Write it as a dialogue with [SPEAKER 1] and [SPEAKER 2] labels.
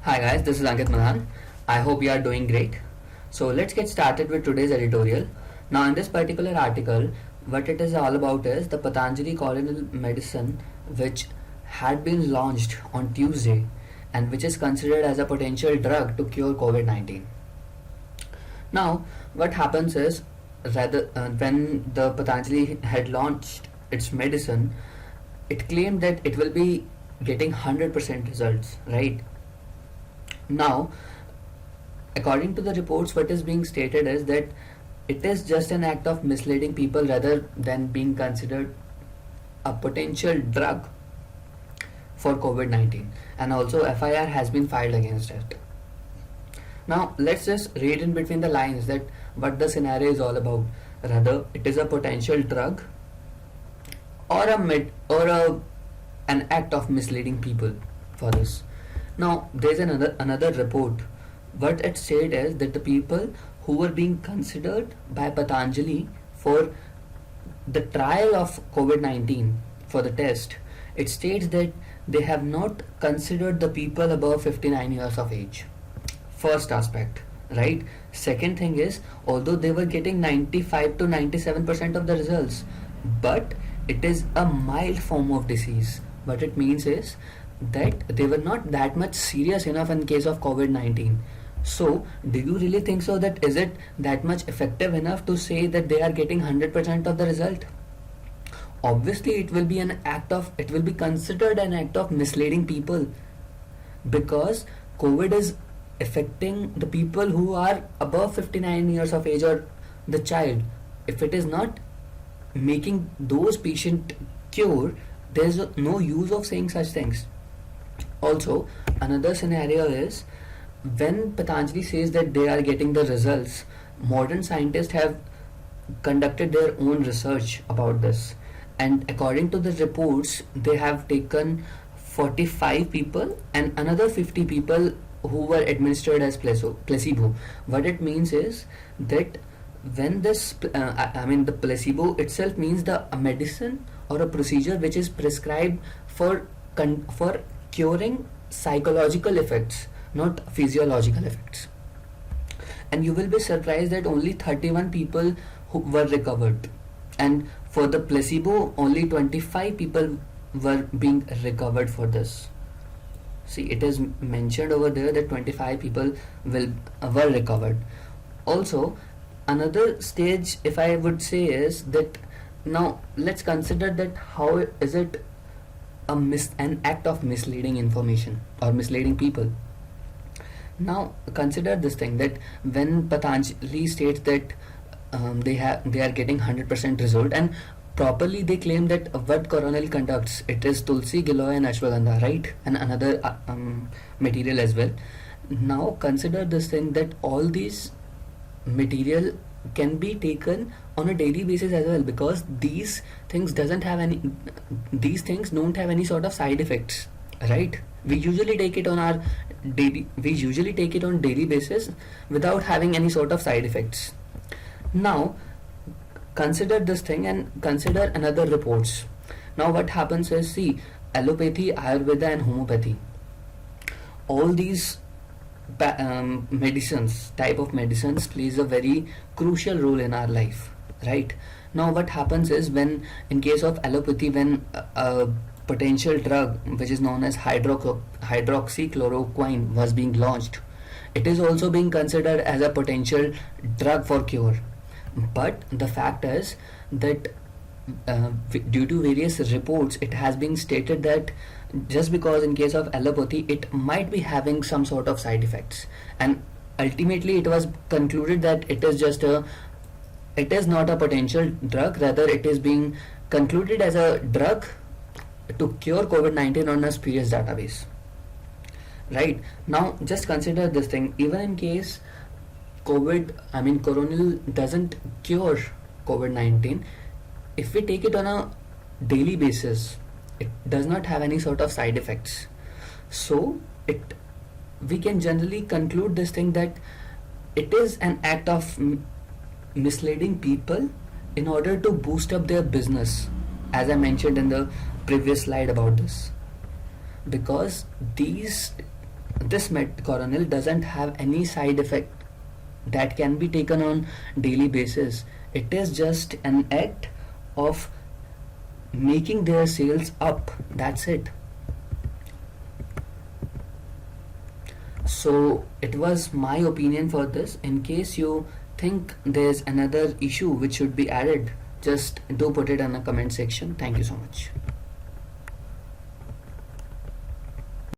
[SPEAKER 1] Hi guys, this is Ankit Madan. I hope you are doing great. So let's get started with today's editorial. Now in this particular article, what it is all about is the Patanjali Colonial Medicine which had been launched on Tuesday and which is considered as a potential drug to cure COVID-19. Now what happens is rather when the Patanjali had launched its medicine, it claimed that it will be getting 100% results, right? Now, according to the reports, what is being stated is that it is just an act of misleading people rather than being considered a potential drug for COVID 19, and also FIR has been filed against it. Now, let's just read in between the lines that what the scenario is all about. Rather, it is a potential drug or an act of misleading people for this. Now, there's another report. What it said is that the people who were being considered by Patanjali for the trial of COVID-19 for the test, it states that they have not considered the people above 59 years of age. First aspect, right? Second thing is, although they were getting 95 to 97% of the results, but it is a mild form of disease. What it means is that they were not that much serious enough in case of COVID-19. So, do you really think so that is it that much effective enough to say that they are getting 100% of the result? Obviously, it will be considered an act of misleading people because COVID is affecting the people who are above 59 years of age or the child. If it is not making those patient cure, there is no use of saying such things. Also, another scenario is when Patanjali says that they are getting the results, modern scientists have conducted their own research about this, and according to the reports, they have taken 45 people and another 50 people who were administered as placebo. What it means is that when the placebo itself means the a medicine or a procedure which is prescribed for curing psychological effects, not physiological effects. And you will be surprised that only 31 people who were recovered, and for the placebo only 25 people were being recovered for this. See, it is mentioned over there that 25 people were recovered. Also, another stage, if I would say, is that now let's consider that how is it an act of misleading information or misleading people. Now consider this thing that when Patanjali states that they are getting 100% result, and properly they claim that what Coronel conducts, it is Tulsi, Giloy and Ashwagandha, right, and another material as well. Now consider this thing that all these material can be taken on a daily basis as well, because these things don't have any sort of side effects, right? We usually take it on daily basis without having any sort of side effects. Now consider this thing and consider another reports. Now what happens is, see, allopathy, Ayurveda and homeopathy, all these type of medicines plays a very crucial role in our life, right? Now what happens is, when in case of allopathy, when a potential drug which is known as hydroxychloroquine was being launched, it is also being considered as a potential drug for cure. But the fact is that due to various reports, it has been stated that just because in case of allopathy it might be having some sort of side effects, and ultimately it was concluded that it is not a potential drug, rather it is being concluded as a drug to cure COVID-19 on a spurious database. Right, now just consider this thing, even in case Coronel doesn't cure COVID-19, if we take it on a daily basis, it does not have any sort of side effects. So we can generally conclude this thing that it is an act of misleading people in order to boost up their business, as I mentioned in the previous slide about this, because these this metcoronill doesn't have any side effect that can be taken on daily basis. It is just an act of making their sales up. That's it. So it was my opinion for this. In case you think there's another issue which should be added, just do put it in the comment section. Thank you so much.